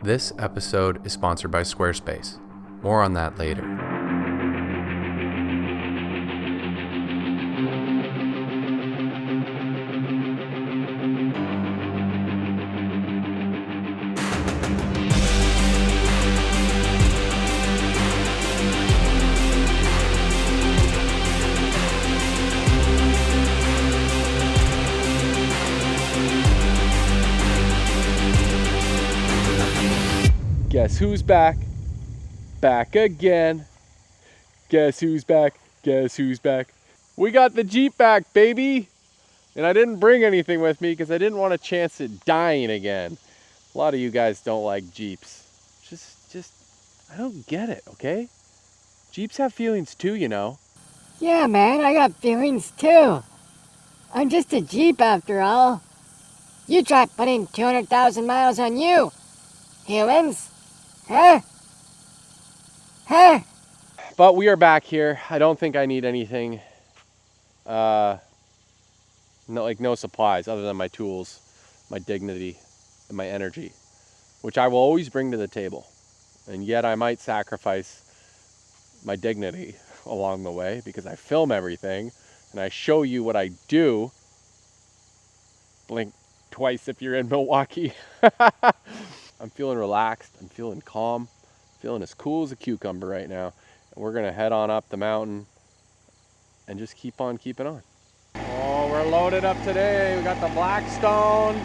This episode is sponsored by Squarespace. More on that later. Guess who's back? Back again. Guess who's back? Guess who's back? We got the Jeep back, baby! And I didn't bring anything with me because I didn't want a chance at dying again. A lot of you guys don't like Jeeps. Just, I don't get it, okay? Jeeps have feelings too, you know. Yeah, man, I got feelings too. I'm just a Jeep after all. You try putting 200,000 miles on you, humans. Huh? Huh? But we are back here. I don't think I need anything. No supplies other than my tools, my dignity, and my energy, which I will always bring to the table. And yet I might sacrifice my dignity along the way because I film everything and I show you what I do. Blink twice if you're in Milwaukee. I'm feeling relaxed. I'm feeling calm. Feeling as cool as a cucumber right now. And we're going to head on up the mountain and just keep on keeping on. Oh, we're loaded up today. We got the Blackstone.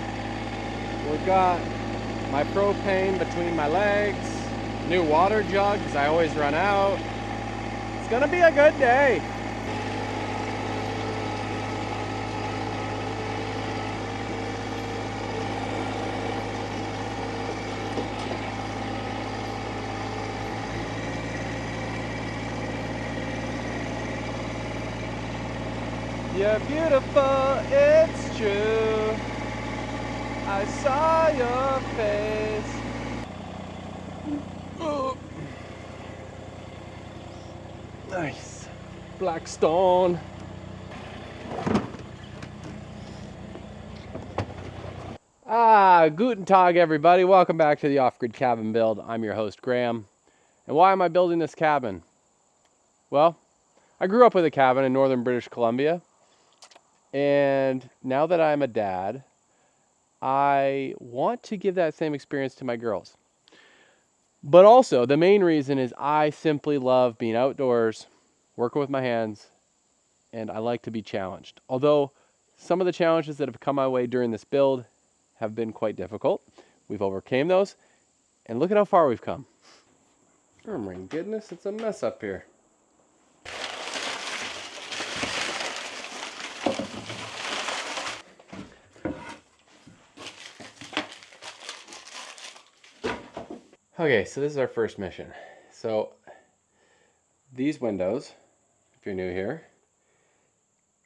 We've got my propane between my legs. New water jug because I always run out. It's going to be a good day. You're beautiful, it's true. I saw your face. Oh. Nice. Blackstone. Guten Tag, everybody. Welcome back to the Offgrid cabin build. I'm your host, Graham. And why am I building this cabin? Well, I grew up with a cabin in northern British Columbia. And now that I'm a dad, I want to give that same experience to my girls. But also, the main reason is I simply love being outdoors, working with my hands, and I like to be challenged. Although some of the challenges that have come my way during this build have been quite difficult, we've overcame those, and look at how far we've come. Oh my goodness, it's a mess up here. Okay, so this is our first mission. So these windows, if you're new here,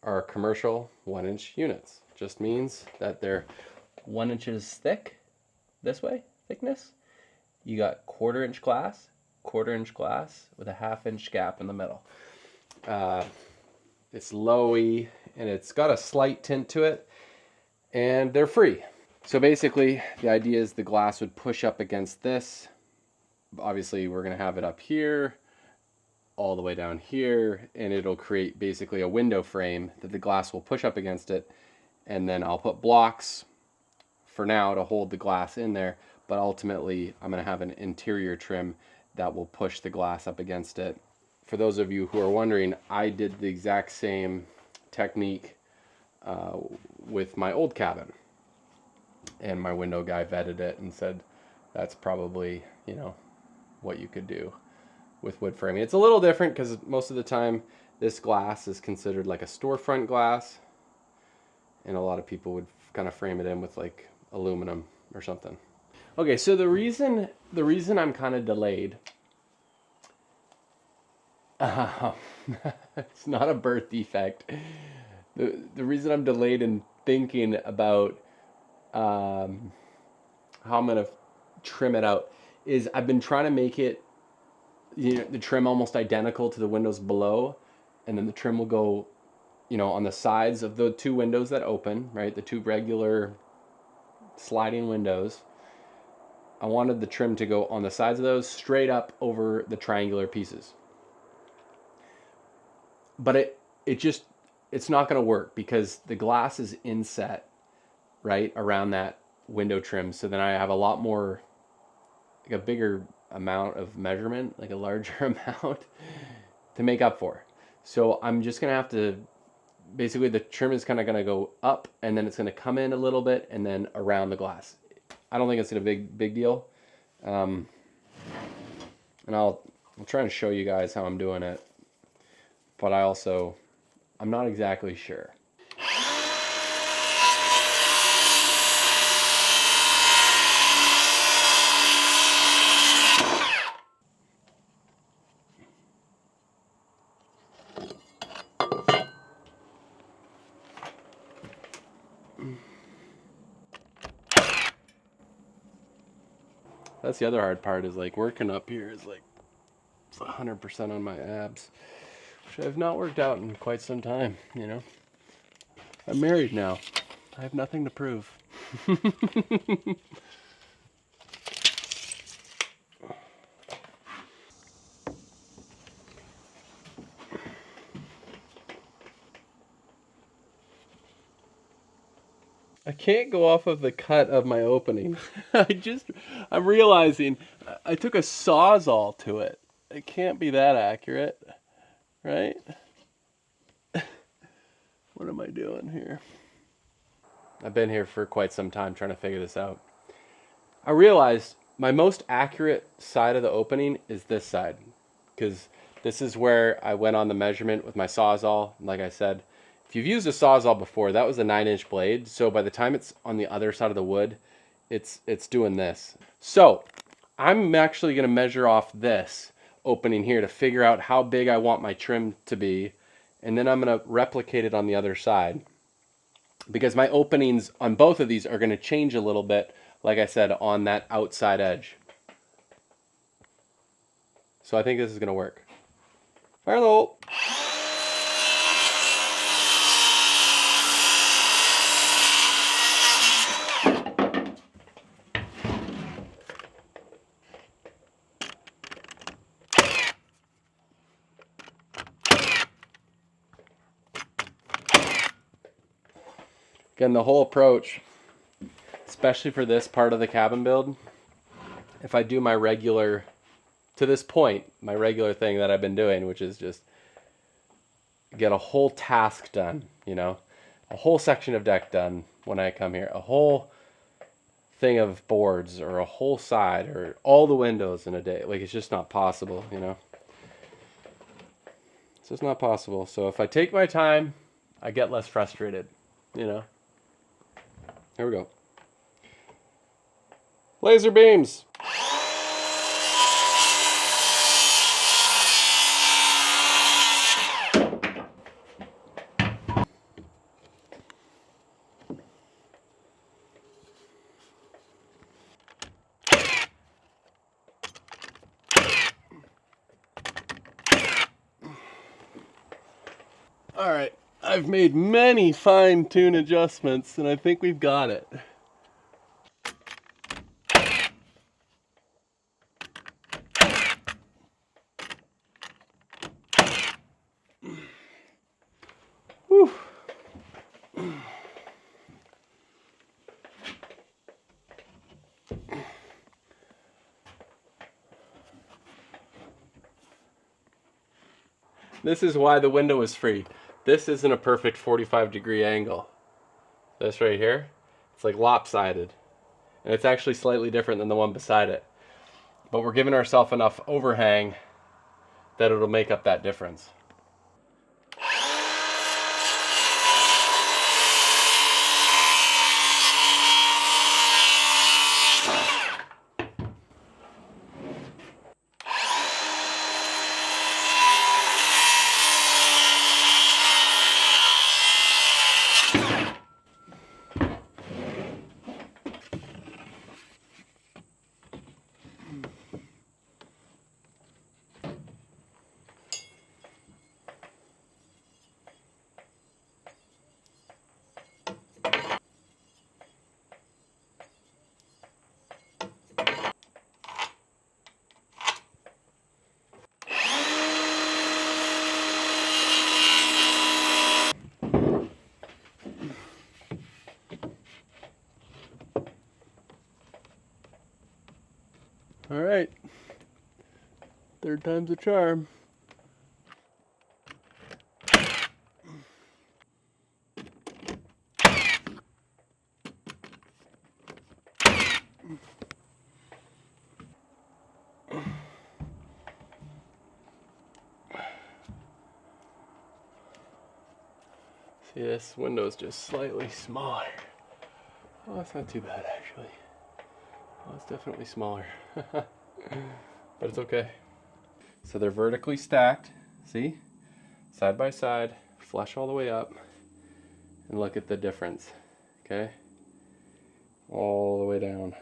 are commercial 1-inch units. Just means that they're 1 inches thick, this way, thickness. You got 1/4-inch glass with a 1/2-inch gap in the middle. It's lowy and it's got a slight tint to it, and they're free. So basically, the idea is the glass would push up against this. Obviously, we're going to have it up here, all the way down here, and it'll create basically a window frame that the glass will push up against it, and then I'll put blocks for now to hold the glass in there, but ultimately I'm going to have an interior trim that will push the glass up against it. For those of you who are wondering, I did the exact same technique with my old cabin, and my window guy vetted it and said that's probably, what you could do with wood framing. It's a little different because most of the time this glass is considered like a storefront glass, and a lot of people would kind of frame it in with like aluminum or something. Okay, so the reason I'm kind of delayed, it's not a birth defect. The reason I'm delayed in thinking about how I'm gonna trim it out is I've been trying to make it, the trim almost identical to the windows below, and then the trim will go, on the sides of the two windows that open, right? The two regular sliding windows. I wanted the trim to go on the sides of those straight up over the triangular pieces. But it's not going to work because the glass is inset right around that window trim. So then I have a lot more, like a bigger amount of measurement, like a larger amount to make up for. So I'm just going to have to, basically the trim is kind of going to go up and then it's going to come in a little bit and then around the glass. I don't think it's a big deal. And I'll try and show you guys how I'm doing it. But I'm not exactly sure. That's the other hard part, is like working up here is like 100% on my abs, which I've not worked out in quite some time, you know. I'm married now. I have nothing to prove. I can't go off of the cut of my opening. I'm realizing I took a Sawzall to it. It can't be that accurate, right? What am I doing here? I've been here for quite some time trying to figure this out. I realized my most accurate side of the opening is this side, because this is where I went on the measurement with my Sawzall. Like I said, if you've used a Sawzall before, that was a 9-inch blade. So by the time it's on the other side of the wood, it's doing this. So I'm actually going to measure off this opening here to figure out how big I want my trim to be. And then I'm going to replicate it on the other side, because my openings on both of these are going to change a little bit, like I said, on that outside edge. So I think this is going to work. Fire the hole. Again, the whole approach, especially for this part of the cabin build, if I do my regular, to this point, my regular thing that I've been doing, which is just get a whole task done, you know, a whole section of deck done when I come here, a whole thing of boards or a whole side or all the windows in a day. Like, it's just not possible, you know. It's just not possible. So if I take my time, I get less frustrated, you know. Here we go. Laser beams. All right, I've made many fine-tune adjustments, and I think we've got it. Whew. This is why the window is free. This isn't a perfect 45-degree angle. This right here, it's like lopsided. And it's actually slightly different than the one beside it. But we're giving ourselves enough overhang that it'll make up that difference. All right. Third time's a charm. See, this window's just slightly smaller. Oh, that's not too bad, actually. Oh, it's definitely smaller. But it's okay. So they're vertically stacked. See? Side by side, flush all the way up. And look at the difference. Okay? All the way down.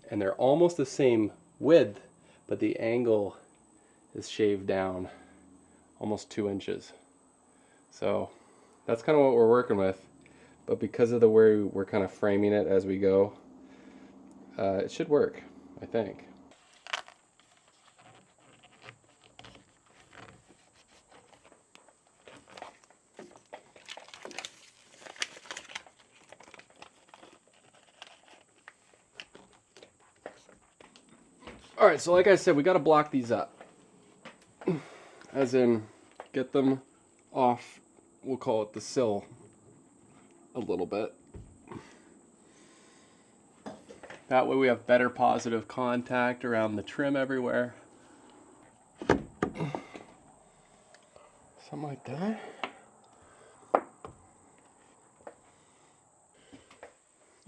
And they're almost the same width, but the angle is shaved down almost 2 inches. So that's kind of what we're working with. But because of the way we're kind of framing it as we go, it should work, I think. All right, so like I said, we got to block these up. As in, get them off, we'll call it the sill, a little bit. That way we have better positive contact around the trim everywhere. Something like that.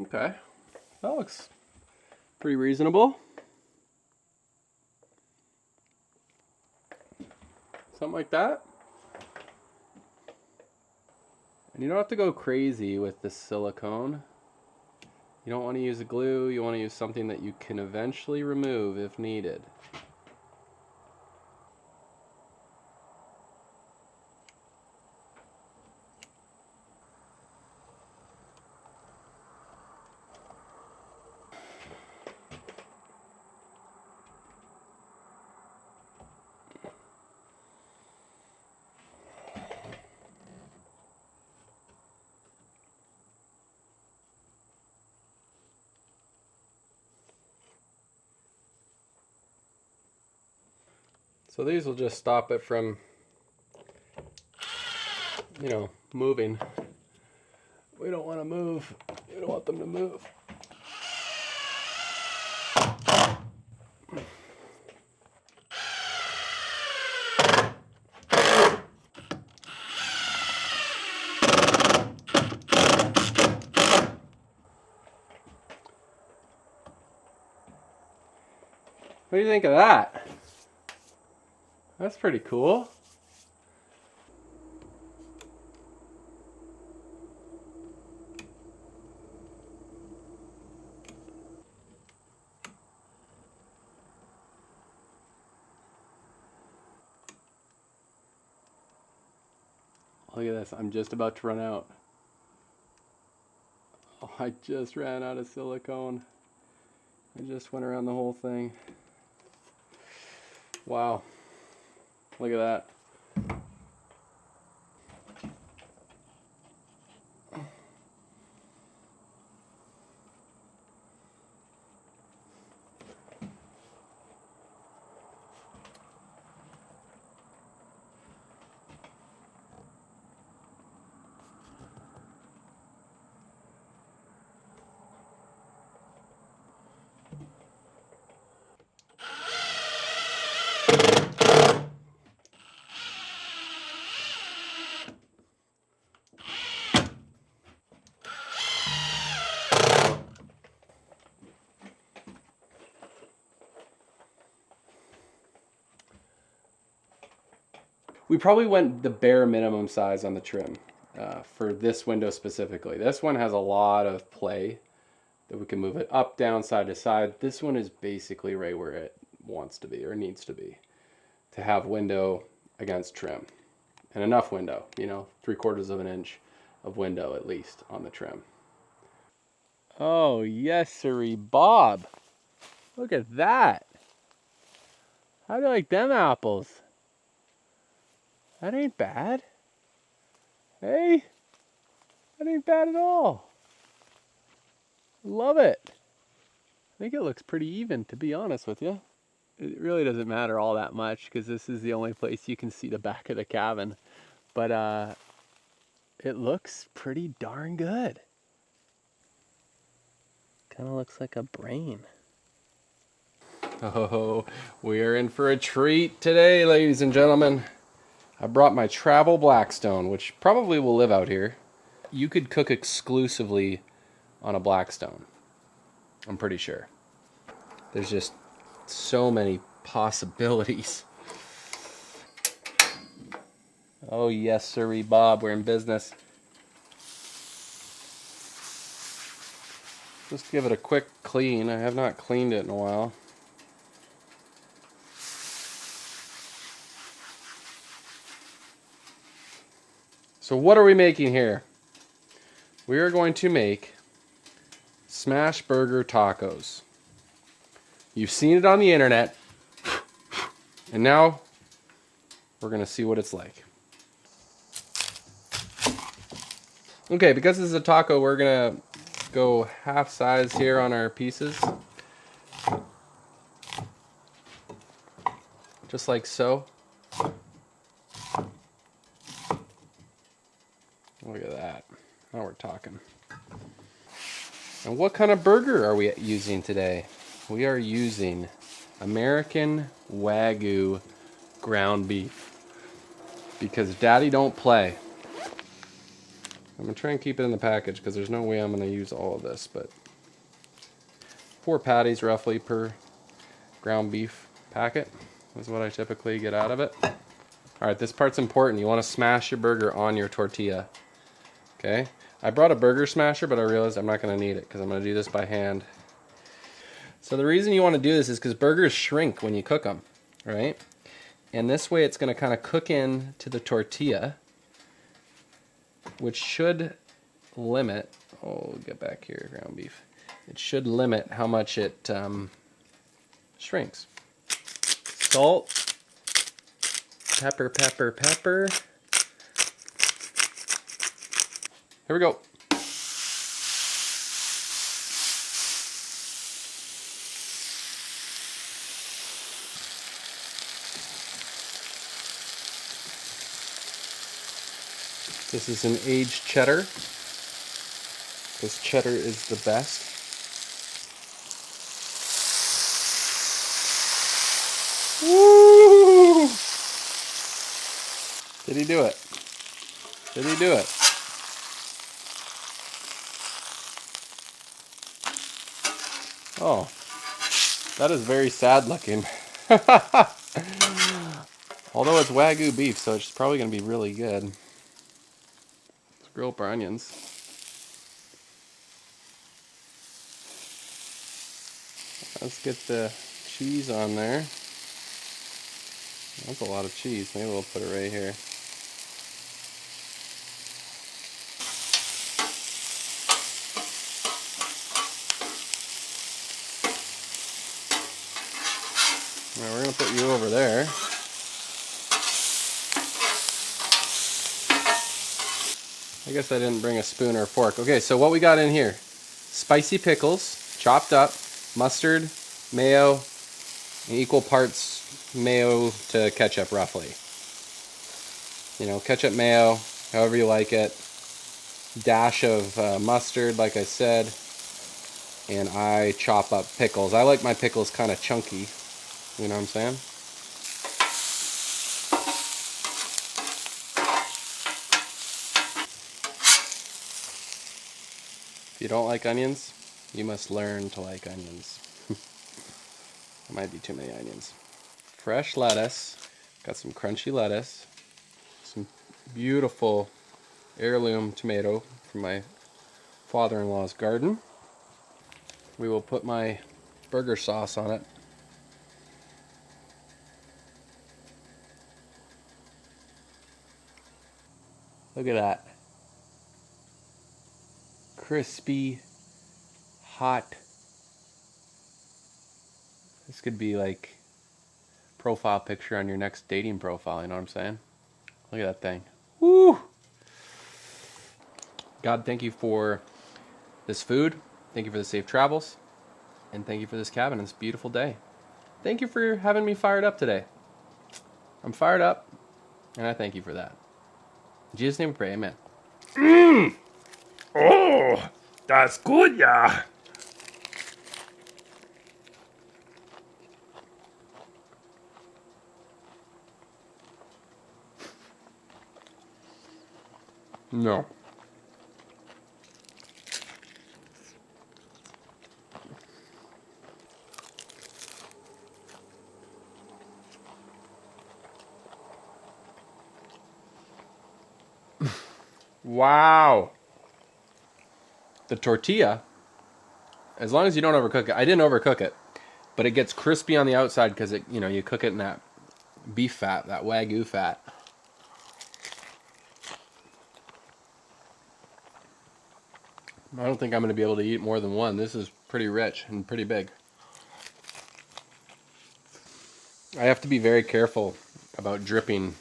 Okay, that looks pretty reasonable. Something like that. And you don't have to go crazy with the silicone. You don't want to use a glue, you want to use something that you can eventually remove if needed. So these will just stop it from, moving. We don't want to move. We don't want them to move. What do you think of that? That's pretty cool. Look at this, I'm just about to run out. Oh, I just ran out of silicone. I just went around the whole thing. Wow, look at that. We probably went the bare minimum size on the trim for this window specifically. This one has a lot of play that we can move it up, down, side to side. This one is basically right where it wants to be or needs to be to have window against trim. And enough window, 3/4 of an inch of window at least on the trim. Oh, yes, sirree, Bob. Look at that. How do you like them apples? That ain't bad. Hey, that ain't bad at all. Love it. I think it looks pretty even, to be honest with you. It really doesn't matter all that much because this is the only place you can see the back of the cabin. But it looks pretty darn good. Kind of looks like a brain. Oh, we are in for a treat today, ladies and gentlemen. I brought my travel Blackstone, which probably will live out here. You could cook exclusively on a Blackstone, I'm pretty sure. There's just so many possibilities. Oh yes, sirree, Bob, we're in business. Just give it a quick clean. I have not cleaned it in a while. So what are we making here? We are going to make smash burger tacos. You've seen it on the internet, and now we're going to see what it's like. Okay, because this is a taco, we're going to go half size here on our pieces. Just like so. Look at that. Now we're talking. And what kind of burger are we using today? We are using American Wagyu ground beef. Because Daddy don't play. I'm going to try and keep it in the package because there's no way I'm going to use all of this. But 4 patties roughly per ground beef packet is what I typically get out of it. Alright, this part's important. You want to smash your burger on your tortilla. Okay, I brought a burger smasher, but I realized I'm not going to need it because I'm going to do this by hand. So the reason you want to do this is because burgers shrink when you cook them, right? And this way it's going to kind of cook in to the tortilla, which should limit, oh, get back here, ground beef. It should limit how much it shrinks. Salt, pepper, pepper, pepper. Here we go. This is an aged cheddar. This cheddar is the best. Woo! Did he do it? Did he do it? Oh, that is very sad looking. Although it's Wagyu beef, so it's probably going to be really good. Let's grill up our onions. Let's get the cheese on there. That's a lot of cheese. Maybe we'll put it right here. Now we're going to put you over there. I guess I didn't bring a spoon or a fork. Okay, so what we got in here. Spicy pickles, chopped up, mustard, mayo, and equal parts mayo to ketchup roughly. You know, ketchup, mayo, however you like it. Dash of mustard, like I said. And I chop up pickles. I like my pickles kind of chunky. You know what I'm saying? If you don't like onions, you must learn to like onions. There might be too many onions. Fresh lettuce. Got some crunchy lettuce. Some beautiful heirloom tomato from my father-in-law's garden. We will put my burger sauce on it. Look at that. Crispy, hot. This could be like profile picture on your next dating profile, you know what I'm saying? Look at that thing. Woo! God, thank you for this food. Thank you for the safe travels. And thank you for this cabin and this beautiful day. Thank you for having me fired up today. I'm fired up, and I thank you for that. In Jesus' name we pray, amen. Oh, that's good, yeah. No. Wow. The tortilla, as long as you don't overcook it. I didn't overcook it, but it gets crispy on the outside because it, you cook it in that beef fat, that Wagyu fat. I don't think I'm going to be able to eat more than one. This is pretty rich and pretty big. I have to be very careful about dripping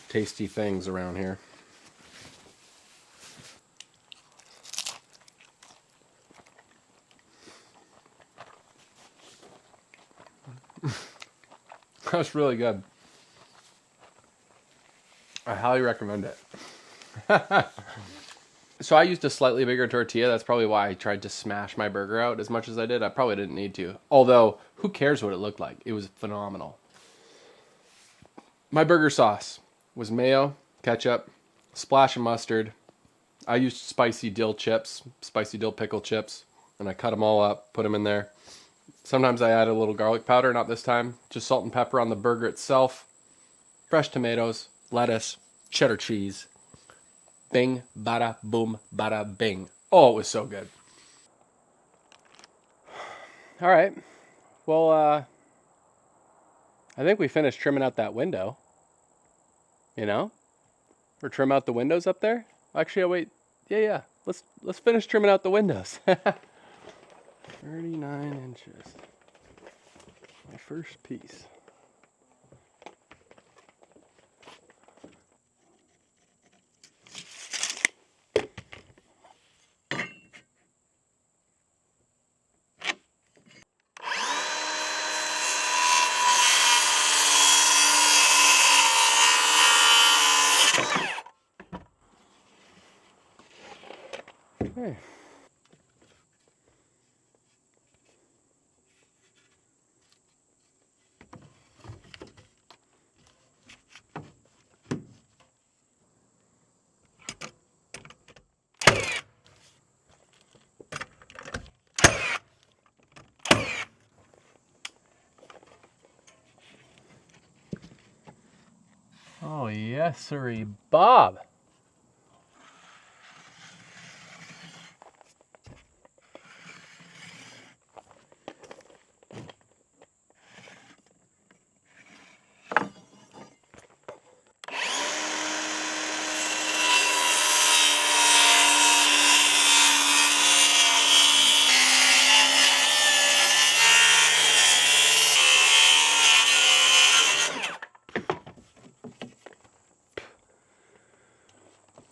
tasty things around here. That's really good. I highly recommend it. So I used a slightly bigger tortilla. That's probably why I tried to smash my burger out as much as I did. I probably didn't need to. Although, who cares what it looked like? It was phenomenal. My burger sauce was mayo, ketchup, splash of mustard. I used spicy dill chips, spicy dill pickle chips, and I cut them all up, put them in there. Sometimes I add a little garlic powder, not this time. Just salt and pepper on the burger itself. Fresh tomatoes, lettuce, cheddar cheese. Bing, bada, boom, bada, bing. Oh, it was so good. All right. Well, I think we finished trimming out that window. Or trim out the windows up there. Actually, oh, wait. Yeah. Let's finish trimming out the windows. 39 inches. My first piece. Okay. Oh, yes, sirree, Bob.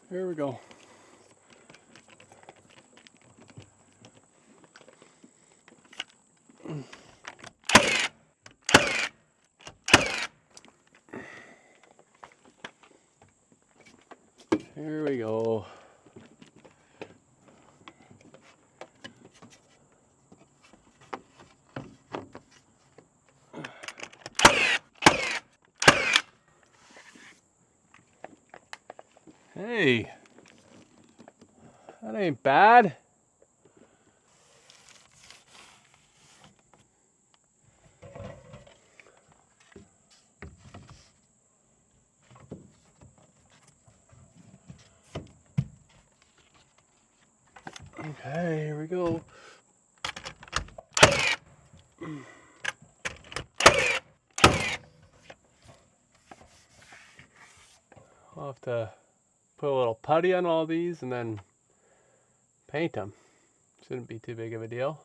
Here we go. Here we go. Hey, that ain't bad. Okay, here we go. I'll have to put a little putty on all these and then paint them. Shouldn't be too big of a deal.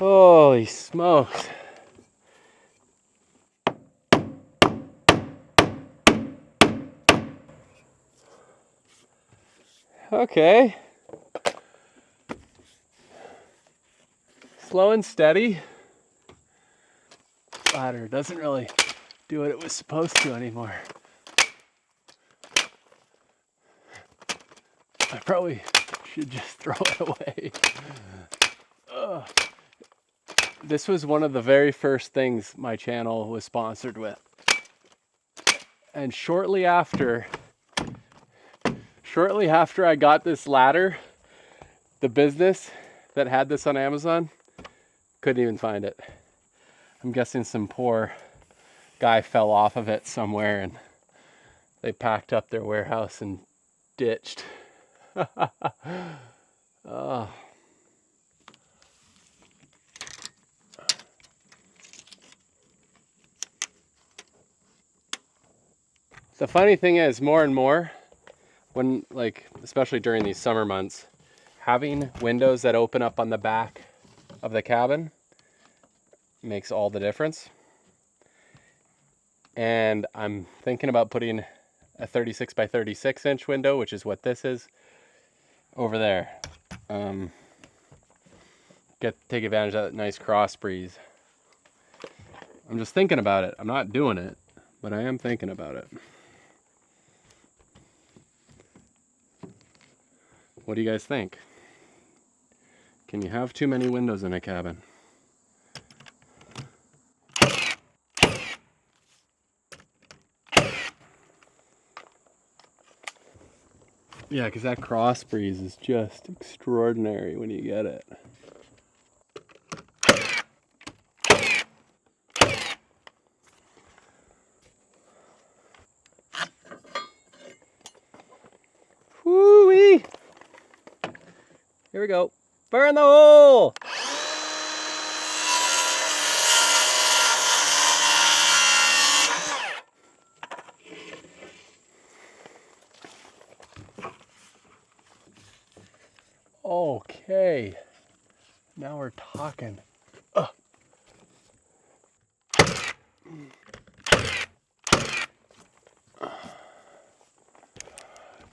Holy smokes. Okay. Slow and steady. Ladder doesn't really do what it was supposed to anymore. I probably should just throw it away. Ugh. This was one of the very first things my channel was sponsored with. And shortly after I got this ladder, the business that had this on Amazon couldn't even find it. I'm guessing some poor guy fell off of it somewhere and they packed up their warehouse and ditched. Oh. The funny thing is, more and more, when, like, especially during these summer months, having windows that open up on the back of the cabin makes all the difference. And I'm thinking about putting a 36 by 36 inch window, which is what this is, over there. Take advantage of that nice cross breeze. I'm just thinking about it. I'm not doing it, but I am thinking about it. What do you guys think? Can you have too many windows in a cabin? Yeah, because that cross breeze is just extraordinary when you get it. Woo-wee! Here we go. Burn the hole! Okay. Now we're talking.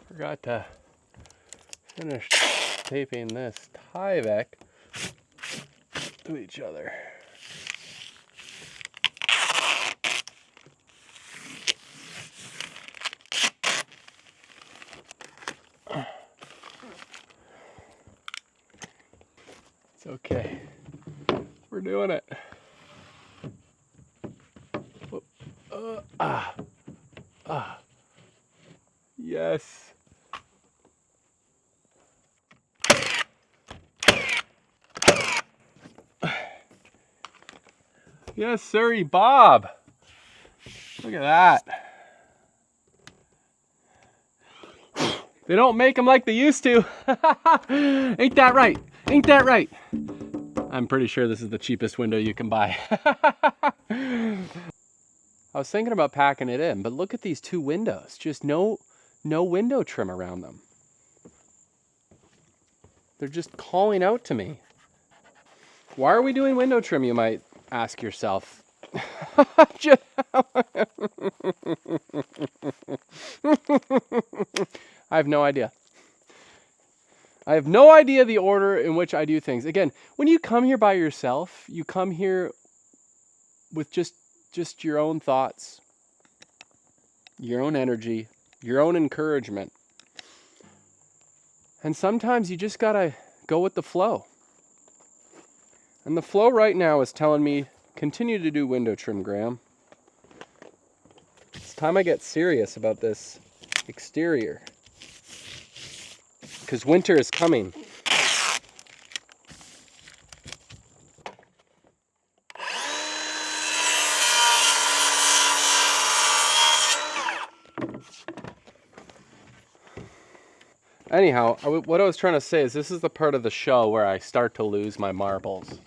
Forgot to finish taping this Tyvek to each other. It's okay. We're doing it. Yes. Yes, sirree, Bob. Look at that. They don't make them like they used to. Ain't that right? Ain't that right? I'm pretty sure this is the cheapest window you can buy. I was thinking about packing it in, but look at these two windows. Just no window trim around them. They're just calling out to me. Why are we doing window trim, you might ask yourself. I have no idea. I have no idea the order in which I do things. Again, when you come here by yourself, you come here with just your own thoughts, your own energy, your own encouragement. And sometimes you just gotta go with the flow. And the flow right now is telling me, continue to do window trim, Graham. It's time I get serious about this exterior. Because winter is coming. Anyhow, what I was trying to say is this is the part of the show where I start to lose my marbles.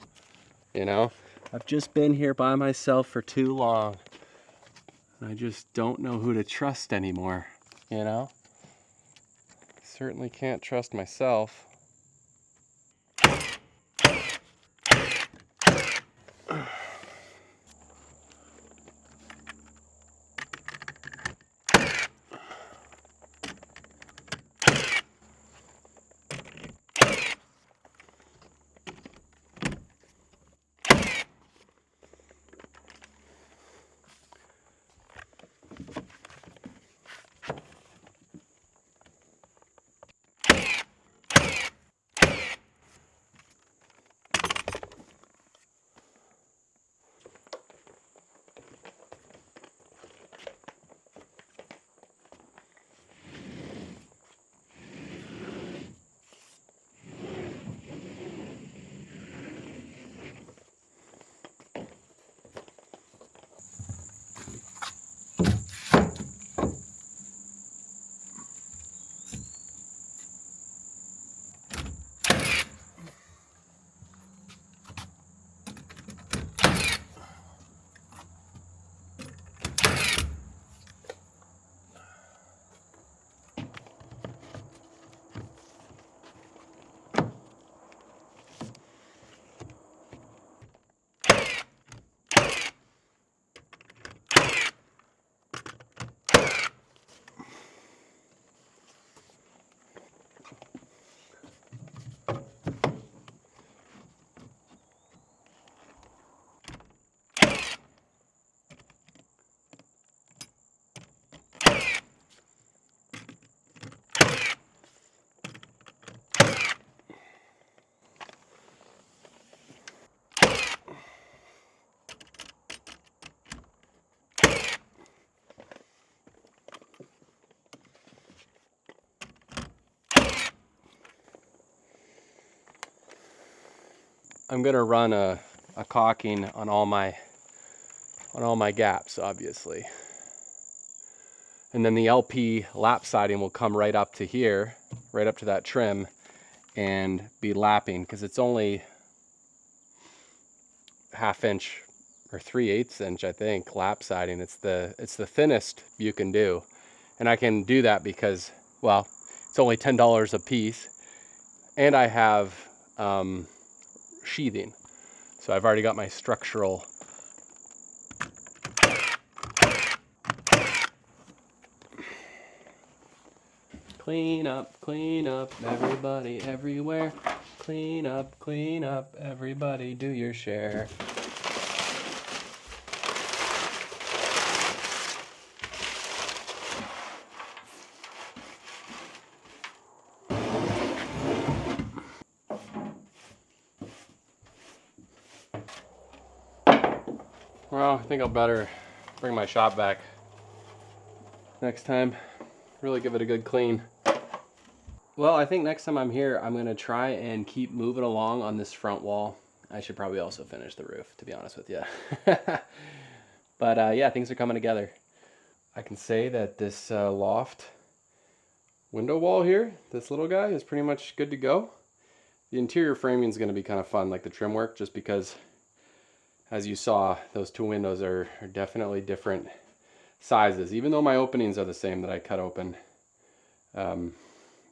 You know? I've just been here by myself for too long. I just don't know who to trust anymore, you know? Certainly can't trust myself. I'm gonna run a caulking on all my gaps, obviously. And then the LP lap siding will come right up to here, right up to that trim, and be lapping, because it's only 1/2 inch or 3/8 inch, I think, lap siding. It's the thinnest you can do. And I can do that because, well, it's only $10 a piece. And I have sheathing. So I've already got my structural clean up, everybody, everywhere. Clean up, everybody, do your share. Well, I think I'll better bring my shop back next time. Really give it a good clean. Well, I think next time I'm here, I'm gonna try and keep moving along on this front wall. I should probably also finish the roof, to be honest with you. But yeah, things are coming together. I can say that this loft window wall here, this little guy, is pretty much good to go. The interior framing is gonna be kind of fun, like the trim work, just because, as you saw, those two windows are definitely different sizes, even though my openings are the same that I cut open.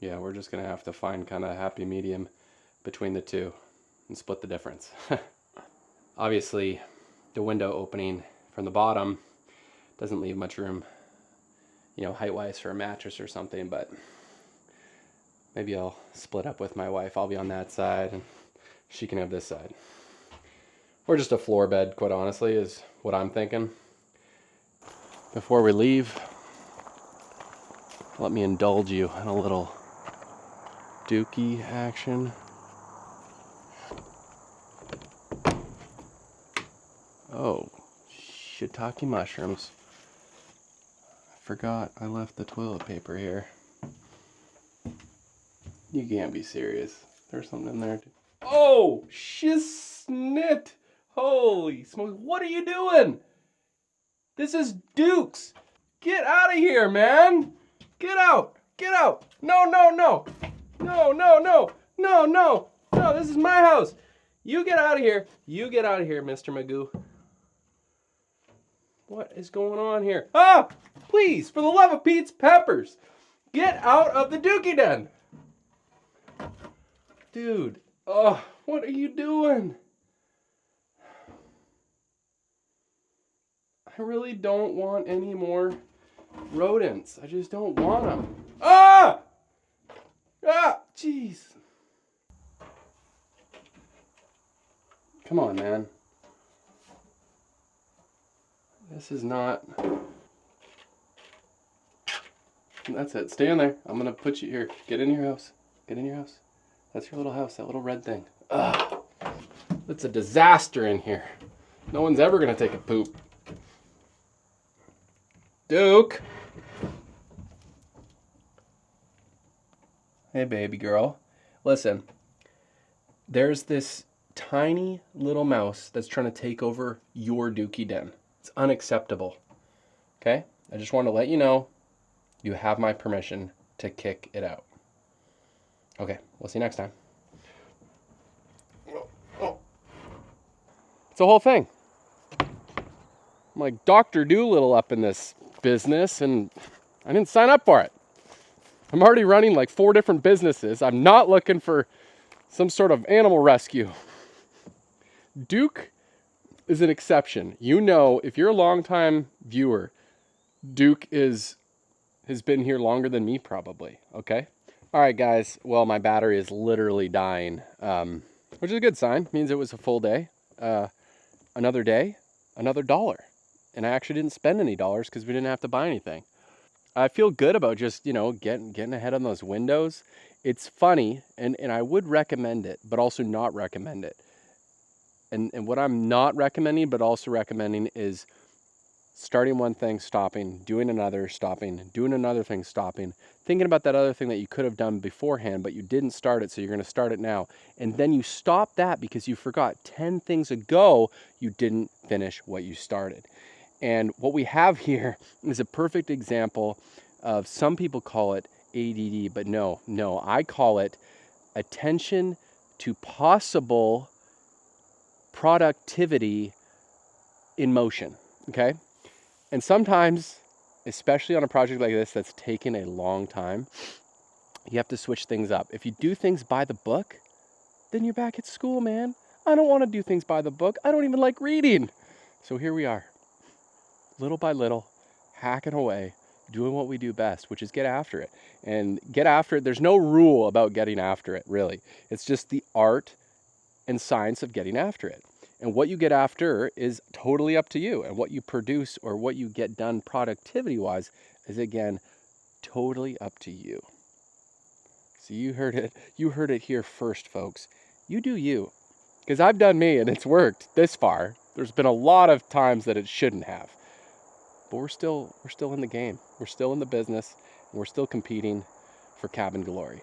Yeah, we're just gonna have to find kind of a happy medium between the two and split the difference. Obviously, the window opening from the bottom doesn't leave much room, you know, height-wise for a mattress or something, but maybe I'll split up with my wife. I'll be on that side and she can have this side. Or just a floor bed, quite honestly, is what I'm thinking. Before we leave, let me indulge you in a little dookie action. Oh, shiitake mushrooms. I forgot I left the toilet paper here. You can't be serious. There's something in there. Oh, shiznit. Holy smokes, what are you doing? This is Duke's. Get out of here, man. Get out. Get out. No, no, no. No, no, no. No, no. No, this is my house. You get out of here. You get out of here, Mr. Magoo. What is going on here? Ah! Please, for the love of Pete's peppers, get out of the dookie den. Dude. Oh, what are you doing? I really don't want any more rodents. I just don't want them. Ah! Ah! Jeez. Come on, man. This is not... That's it. Stay in there. I'm going to put you here. Get in your house. Get in your house. That's your little house, that little red thing. Ugh. It's a disaster in here. No one's ever going to take a poop. Duke. Hey, baby girl. Listen, there's this tiny little mouse that's trying to take over your dookie den. It's unacceptable. Okay? I just want to let you know you have my permission to kick it out. Okay, we'll see you next time. It's a whole thing. I'm like Dr. Doolittle up in this business, and I didn't sign up for it. I'm already running like 4 different businesses. I'm not looking for some sort of animal rescue. Duke is an exception. You know, if you're a longtime viewer, Duke has been here longer than me probably, okay? All right, guys. Well, my battery is literally dying, which is a good sign. Means it was a full day. Another day, another dollar. And I actually didn't spend any dollars because we didn't have to buy anything. I feel good about just, you know, getting ahead on those windows. It's funny, and I would recommend it, but also not recommend it. And what I'm not recommending, but also recommending is starting one thing, stopping, doing another, stopping, doing another thing, stopping, thinking about that other thing that you could have done beforehand, but you didn't start it, so you're going to start it now. And then you stop that because you forgot 10 things ago you didn't finish what you started. And what we have here is a perfect example of, some people call it ADD, but no, I call it attention to possible productivity in motion, okay? And sometimes, especially on a project like this that's taken a long time, you have to switch things up. If you do things by the book, then you're back at school, man. I don't want to do things by the book. I don't even like reading. So here we are, little by little, hacking away, doing what we do best, which is get after it. And get after it, there's no rule about getting after it, really. It's just the art and science of getting after it. And what you get after is totally up to you. And what you produce or what you get done productivity-wise is, again, totally up to you. So you heard it here first, folks. You do you. Because I've done me and it's worked this far. There's been a lot of times that it shouldn't have. But we're still in the game. We're still in the business, and we're still competing for cabin glory.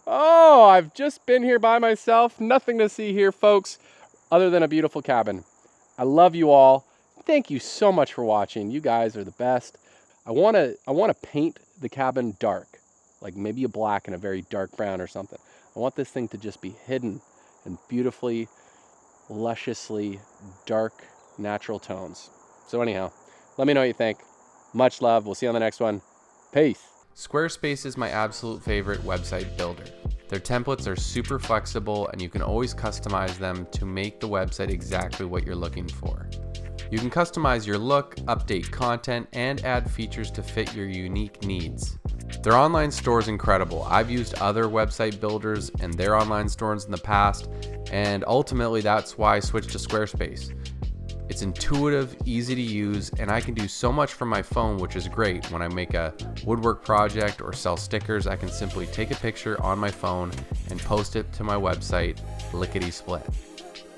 Oh, I've just been here by myself. Nothing to see here, folks, other than a beautiful cabin. I love you all. Thank you so much for watching. You guys are the best. I want to paint the cabin dark, like maybe a black and a very dark brown or something. I want this thing to just be hidden in beautifully, lusciously dark, natural tones. So anyhow, let me know what you think. Much love. We'll see you on the next one. Peace. Squarespace is my absolute favorite website builder. Their templates are super flexible and you can always customize them to make the website exactly what you're looking for. You can customize your look, update content, and add features to fit your unique needs. Their online store is incredible. I've used other website builders and their online stores in the past, and ultimately that's why I switched to Squarespace. It's intuitive, easy to use, and I can do so much from my phone, which is great. When I make a woodwork project or sell stickers, I can simply take a picture on my phone and post it to my website, lickety-split.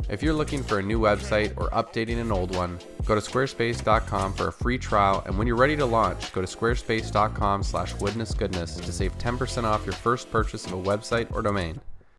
If you're looking for a new website or updating an old one, go to squarespace.com for a free trial, and when you're ready to launch, go to squarespace.com/woodnessgoodness to save 10% off your first purchase of a website or domain.